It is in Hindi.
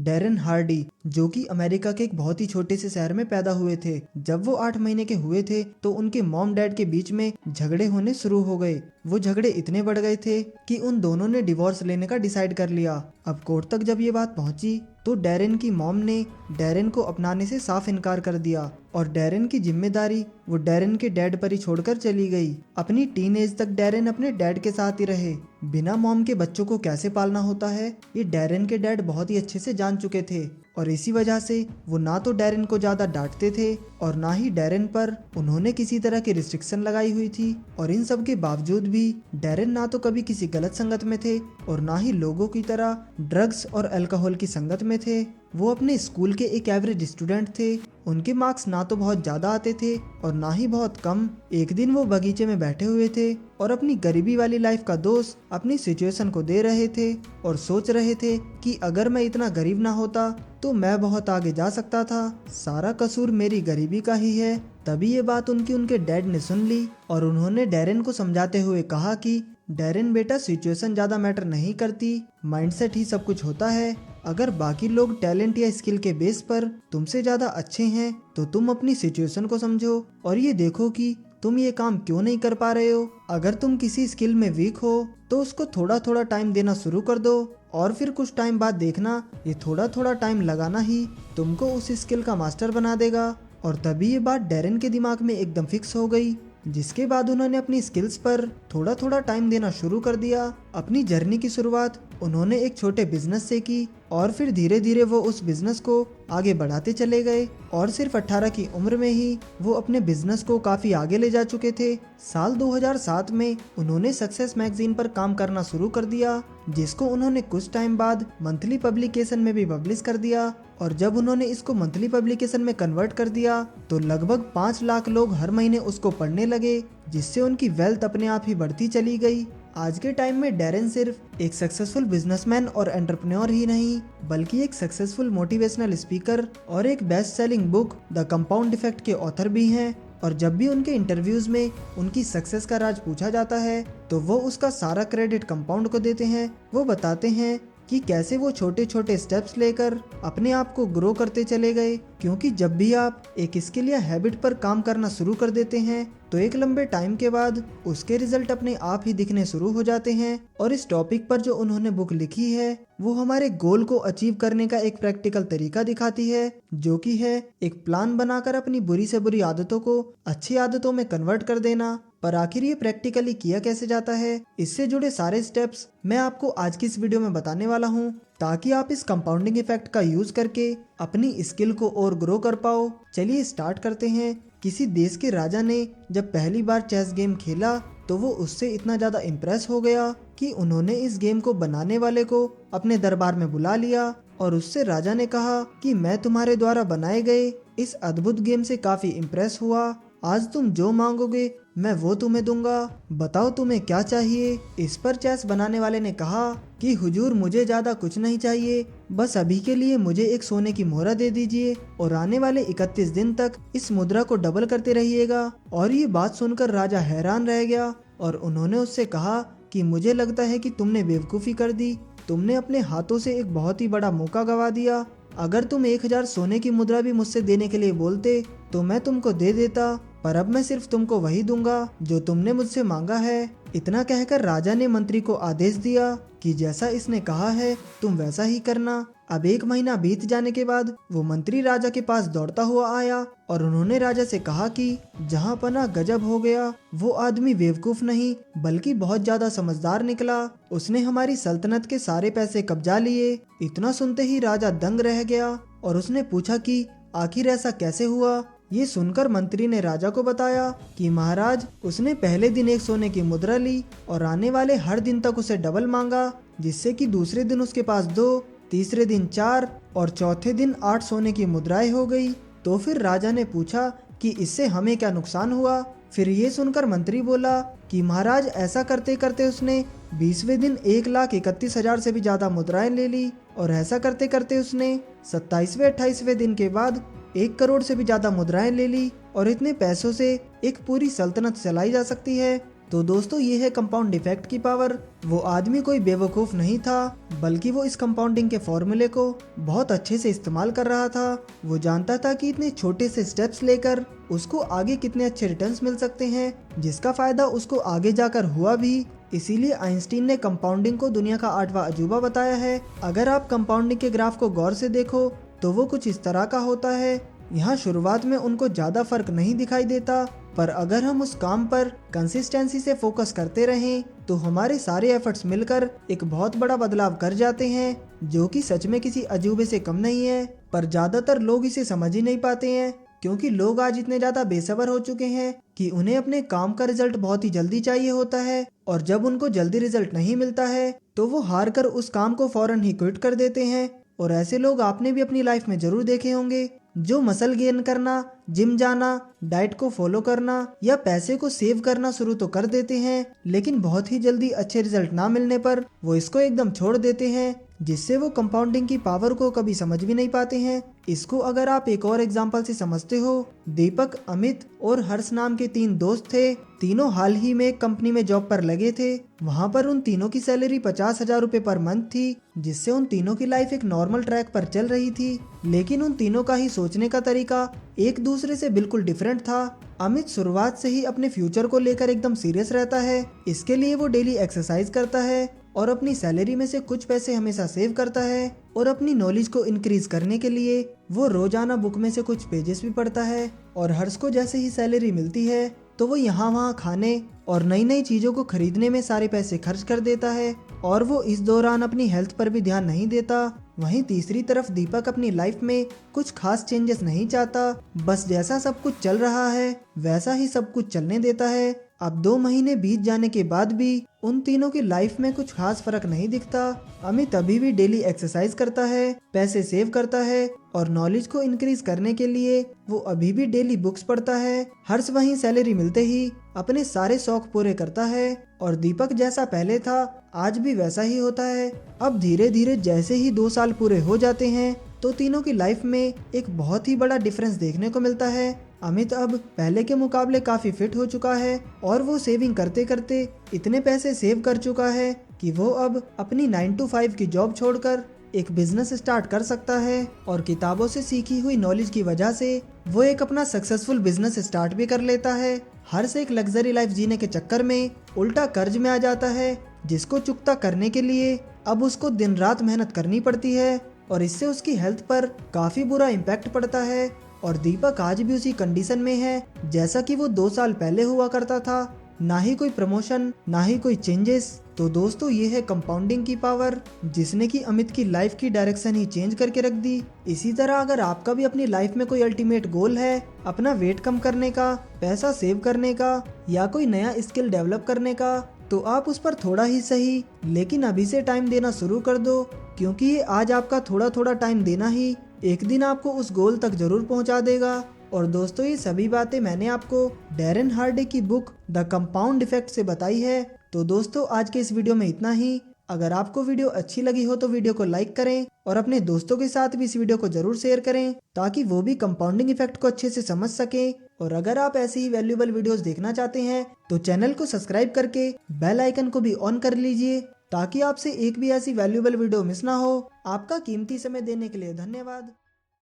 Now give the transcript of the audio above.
डैरेन हार्डी, जो कि अमेरिका के एक बहुत ही छोटे से शहर में पैदा हुए थे। जब वो 8 महीने के हुए थे तो उनके मॉम डैड के बीच में झगड़े होने शुरू हो गए। वो झगड़े इतने बढ़ गए थे कि उन दोनों ने डिवोर्स लेने का डिसाइड कर लिया। अब कोर्ट तक जब ये बात पहुंची तो डैरेन की मॉम ने डैरेन को अपनाने से साफ इनकार कर दिया और डैरेन की जिम्मेदारी वो डैरेन के डैड पर ही छोड़कर चली गई। अपनी टीन एज तक डैरेन अपने डैड के साथ ही रहे। बिना मॉम के बच्चों को कैसे पालना होता है ये डैरेन के डैड बहुत ही अच्छे से जान चुके थे और इसी वजह से वो ना तो डैरेन को ज्यादा डांटते थे और ना ही डैरेन पर उन्होंने किसी तरह की रिस्ट्रिक्शन लगाई हुई थी। और इन सब के बावजूद भी डैरेन ना तो कभी किसी गलत संगत में थे और ना ही लोगों की तरह ड्रग्स और अल्कोहल की संगत में थे। वो अपने स्कूल के एक एवरेज स्टूडेंट थे। उनके मार्क्स ना तो बहुत ज्यादा आते थे और ना ही बहुत कम। एक दिन वो बगीचे में बैठे हुए थे और अपनी गरीबी वाली लाइफ का दोस्त अपनी सिचुएशन को दे रहे थे और सोच रहे थे कि अगर मैं इतना गरीब ना होता तो मैं बहुत आगे जा सकता था। सारा कसूर मेरी गरीबी का ही है। तभी ये बात उनके डैड ने सुन ली और उन्होंने डैरेन को समझाते हुए कहा कि डैरेन बेटा, सिचुएशन ज्यादा मैटर नहीं करती, माइंडसेट ही सब कुछ होता है। अगर बाकी लोग टैलेंट या स्किल के बेस पर तुमसे ज्यादा अच्छे हैं तो तुम अपनी सिचुएशन को समझो और ये देखो कि तुम ये काम क्यों नहीं कर पा रहे हो। अगर तुम किसी स्किल में वीक हो तो उसको थोड़ा थोड़ा टाइम देना शुरू कर दो और फिर कुछ टाइम बाद देखना ये थोड़ा थोड़ा टाइम लगाना ही तुमको उस स्किल का मास्टर बना देगा। और तभी ये बात डैरेन के दिमाग में एकदम फिक्स हो गई, जिसके बाद उन्होंने अपनी स्किल्स पर थोड़ा थोड़ा टाइम देना शुरू कर दिया। अपनी जर्नी की शुरुआत उन्होंने एक छोटे बिजनेस से की और फिर धीरे धीरे वो उस बिजनेस को आगे बढ़ाते चले गए और सिर्फ 18 की उम्र में ही वो अपने बिजनेस को काफी आगे ले जा चुके थे। साल 2007 में उन्होंने सक्सेस मैगजीन पर काम करना शुरू कर दिया, जिसको उन्होंने कुछ टाइम बाद मंथली पब्लिकेशन में भी पब्लिश कर दिया। और जब उन्होंने इसको मंथली पब्लिकेशन में कन्वर्ट कर दिया तो लगभग 5 लाख लोग हर महीने उसको पढ़ने लगे, जिससे उनकी वेल्थ अपने आप ही बढ़ती चली गई। आज के टाइम में डैरेन सिर्फ एक सक्सेसफुल बिजनेसमैन और एंटरप्रेन्योर ही नहीं बल्कि एक सक्सेसफुल मोटिवेशनल स्पीकर और एक best selling book the compound effect के ऑथर भी हैं। और जब भी उनके इंटरव्यूज में उनकी सक्सेस का राज पूछा जाता है तो वो उसका सारा क्रेडिट कंपाउंड को देते हैं। वो बताते हैं कि कैसे वो छोटे छोटे स्टेप्स लेकर अपने आप को ग्रो करते चले गए, क्योंकि जब भी आप एक स्किल या हैबिट पर काम करना शुरू कर देते हैं तो एक लंबे टाइम के बाद उसके रिजल्ट अपने आप ही दिखने शुरू हो जाते हैं। और इस टॉपिक पर जो उन्होंने बुक लिखी है वो हमारे गोल को अचीव करने का एक प्रैक्टिकल तरीका दिखाती है, जो कि है एक प्लान बनाकर अपनी बुरी से बुरी आदतों को अच्छी आदतों में कन्वर्ट कर देना। पर आखिर ये प्रैक्टिकली किया कैसे जाता है, इससे जुड़े सारे स्टेप्स मैं आपको आज की इस वीडियो में बताने वाला हूँ, ताकि आप इस कंपाउंडिंग इफेक्ट का यूज करके अपनी स्किल को और ग्रो कर पाओ। चलिए स्टार्ट करते हैं। किसी देश के राजा ने जब पहली बार चेस गेम खेला तो वो उससे इतना ज्यादा इम्प्रेस हो गया कि उन्होंने इस गेम को बनाने वाले को अपने दरबार में बुला लिया और उससे राजा ने कहा कि मैं तुम्हारे द्वारा बनाए गए इस अद्भुत गेम से काफी इम्प्रेस हुआ। आज तुम जो मांगोगे मैं वो तुम्हें दूंगा, बताओ तुम्हें क्या चाहिए। इस पर चेस बनाने वाले ने कहा कि हुजूर, मुझे ज्यादा कुछ नहीं चाहिए, बस अभी के लिए मुझे एक सोने की मोहरा दे दीजिए और आने वाले 31 दिन तक इस मुद्रा को डबल करते रहिएगा। और ये बात सुनकर राजा हैरान रह गया और उन्होंने उससे कहा कि मुझे लगता है कि तुमने बेवकूफ़ी कर दी, तुमने अपने हाथों से एक बहुत ही बड़ा मौका गवा दिया। अगर तुम 1000 सोने की मुद्रा भी मुझसे देने के लिए बोलते तो मैं तुमको दे देता, पर अब मैं सिर्फ तुमको वही दूंगा जो तुमने मुझसे मांगा है। इतना कहकर राजा ने मंत्री को आदेश दिया कि जैसा इसने कहा है तुम वैसा ही करना। अब 1 महीना बीत जाने के बाद वो मंत्री राजा के पास दौड़ता हुआ आया और उन्होंने राजा से कहा कि जहाँ पना गजब हो गया, वो आदमी बेवकूफ नहीं बल्कि बहुत ज्यादा समझदार निकला, उसने हमारी सल्तनत के सारे पैसे कब्जा लिए। इतना सुनते ही राजा दंग रह गया और उसने पूछा कि आखिर ऐसा कैसे हुआ। ये सुनकर मंत्री ने राजा को बताया कि महाराज, उसने पहले दिन 1 सोने की मुद्रा ली और आने वाले हर दिन तक उसे डबल मांगा, जिससे कि दूसरे दिन उसके पास 2, तीसरे दिन 4 और चौथे दिन 8 सोने की मुद्राएं हो गई। तो फिर राजा ने पूछा कि इससे हमें क्या नुकसान हुआ। फिर ये सुनकर मंत्री बोला कि महाराज, ऐसा करते करते उसने 20वें दिन 1,31,000 से भी ज्यादा मुद्राएं ले ली और ऐसा करते करते उसने 27वें 28वें दिन के बाद 1 करोड़ से भी ज्यादा मुद्राएं ले ली और इतने पैसों से एक पूरी सल्तनत चलाई जा सकती है। तो दोस्तों ये है कंपाउंड इफेक्ट की पावर। वो आदमी कोई बेवकूफ नहीं था, बल्कि वो इस कंपाउंडिंग के फॉर्मूले को बहुत अच्छे से इस्तेमाल कर रहा था। वो जानता था कि इतने छोटे से स्टेप्स लेकर उसको आगे कितने अच्छे रिटर्न्स मिल सकते हैं, जिसका फायदा उसको आगे जाकर हुआ भी। इसीलिए आइंस्टीन ने कंपाउंडिंग को दुनिया का 8वां अजूबा बताया है। अगर आप कंपाउंडिंग के ग्राफ को गौर से देखो तो वो कुछ इस तरह का होता है। यहाँ शुरुआत में उनको ज्यादा फर्क नहीं दिखाई देता, पर अगर हम उस काम पर कंसिस्टेंसी से फोकस करते रहें तो हमारे सारे एफर्ट्स मिलकर एक बहुत बड़ा बदलाव कर जाते हैं, जो कि सच में किसी अजूबे से कम नहीं है। पर ज्यादातर लोग इसे समझ ही नहीं पाते हैं, क्योंकि लोग आज इतने ज्यादा बेसब्र हो चुके हैं कि उन्हें अपने काम का रिजल्ट बहुत ही जल्दी चाहिए होता है, और जब उनको जल्दी रिजल्ट नहीं मिलता है तो वो हार कर उस काम को फौरन ही क्विट कर देते हैं। और ऐसे लोग आपने भी अपनी लाइफ में जरूर देखे होंगे, जो मसल गेन करना, जिम जाना, डाइट को फॉलो करना या पैसे को सेव करना शुरू तो कर देते हैं, लेकिन बहुत ही जल्दी अच्छे रिजल्ट ना मिलने पर वो इसको एकदम छोड़ देते हैं, जिससे वो कंपाउंडिंग की पावर को कभी समझ भी नहीं पाते हैं। इसको अगर आप एक और एग्जांपल से समझते हो, दीपक, अमित और हर्ष नाम के 3 दोस्त थे। तीनों हाल ही में एक कंपनी में जॉब पर लगे थे। वहाँ पर उन तीनों की सैलरी 50,000 रुपए पर मंथ थी, जिससे उन तीनों की लाइफ एक नॉर्मल ट्रैक पर चल रही थी। लेकिन उन तीनों का ही सोचने का तरीका एक दूसरे से बिल्कुल डिफरेंट था। अमित शुरुआत से ही अपने फ्यूचर को लेकर एकदम सीरियस रहता है। इसके लिए वो डेली एक्सरसाइज करता है और अपनी सैलरी में से कुछ पैसे हमेशा सेव करता है, और अपनी नॉलेज को इंक्रीज करने के लिए वो रोजाना बुक में से कुछ पेजेस भी पढ़ता है। और हर्ष को जैसे ही सैलरी मिलती है तो वो यहाँ वहाँ खाने और नई नई चीजों को खरीदने में सारे पैसे खर्च कर देता है, और वो इस दौरान अपनी हेल्थ पर भी ध्यान नहीं देता। वहीं तीसरी तरफ दीपक अपनी लाइफ में कुछ खास चेंजेस नहीं चाहता, बस जैसा सब कुछ चल रहा है वैसा ही सब कुछ चलने देता है। अब 2 महीने बीत जाने के बाद भी उन तीनों की लाइफ में कुछ खास फर्क नहीं दिखता। अमित अभी भी डेली एक्सरसाइज करता है, पैसे सेव करता है, और नॉलेज को इंक्रीज करने के लिए वो अभी भी डेली बुक्स पढ़ता है। हर्ष वहीं सैलरी मिलते ही अपने सारे शौक पूरे करता है, और दीपक जैसा पहले था आज भी वैसा ही होता है। अब धीरे धीरे जैसे ही 2 साल पूरे हो जाते हैं तो तीनों की लाइफ में एक बहुत ही बड़ा डिफरेंस देखने को मिलता है। अमित अब पहले के मुकाबले काफी फिट हो चुका है, और वो सेविंग करते करते इतने पैसे सेव कर चुका है कि वो अब अपनी 9 to 5 की जॉब छोड़कर एक बिजनेस स्टार्ट कर सकता है। और किताबों से सीखी हुई नॉलेज की वजह से वो एक अपना सक्सेसफुल बिजनेस स्टार्ट भी कर लेता है। हर से एक लग्जरी लाइफ जीने के चक्कर में उल्टा कर्ज में आ जाता है, जिसको चुकता करने के लिए अब उसको दिन रात मेहनत करनी पड़ती है, और इससे उसकी हेल्थ पर काफी बुरा इम्पैक्ट पड़ता है। और दीपक आज भी उसी कंडीशन में है जैसा कि वो 2 साल पहले हुआ करता था। ना ही कोई प्रमोशन, ना ही कोई चेंजेस। तो दोस्तों ये है कंपाउंडिंग की पावर, जिसने कि अमित की लाइफ की डायरेक्शन ही चेंज करके रख दी। इसी तरह अगर आपका भी अपनी लाइफ में कोई अल्टीमेट गोल है, अपना वेट कम करने का, पैसा सेव करने का, या कोई नया स्किल डेवलप करने का, तो आप उस पर थोड़ा ही सही लेकिन अभी से टाइम देना शुरू कर दो, क्योंकि ये आज आपका थोड़ा थोड़ा टाइम देना ही एक दिन आपको उस गोल तक जरूर पहुंचा देगा। और दोस्तों ये सभी बातें मैंने आपको डैरेन हार्डे की बुक द कंपाउंड इफेक्ट से बताई है। तो दोस्तों आज के इस वीडियो में इतना ही। अगर आपको वीडियो अच्छी लगी हो तो वीडियो को लाइक करें, और अपने दोस्तों के साथ भी इस वीडियो को जरूर शेयर करें, ताकि वो भी कंपाउंडिंग इफेक्ट को अच्छे से समझ सकें। और अगर आप ऐसी ही वैल्यूएबल वीडियोस देखना चाहते हैं तो चैनल को सब्सक्राइब करके बेल आइकन को भी ऑन कर लीजिए, ताकि आपसे एक भी ऐसी वैल्यूएबल वीडियो मिस ना हो। आपका कीमती समय देने के लिए धन्यवाद।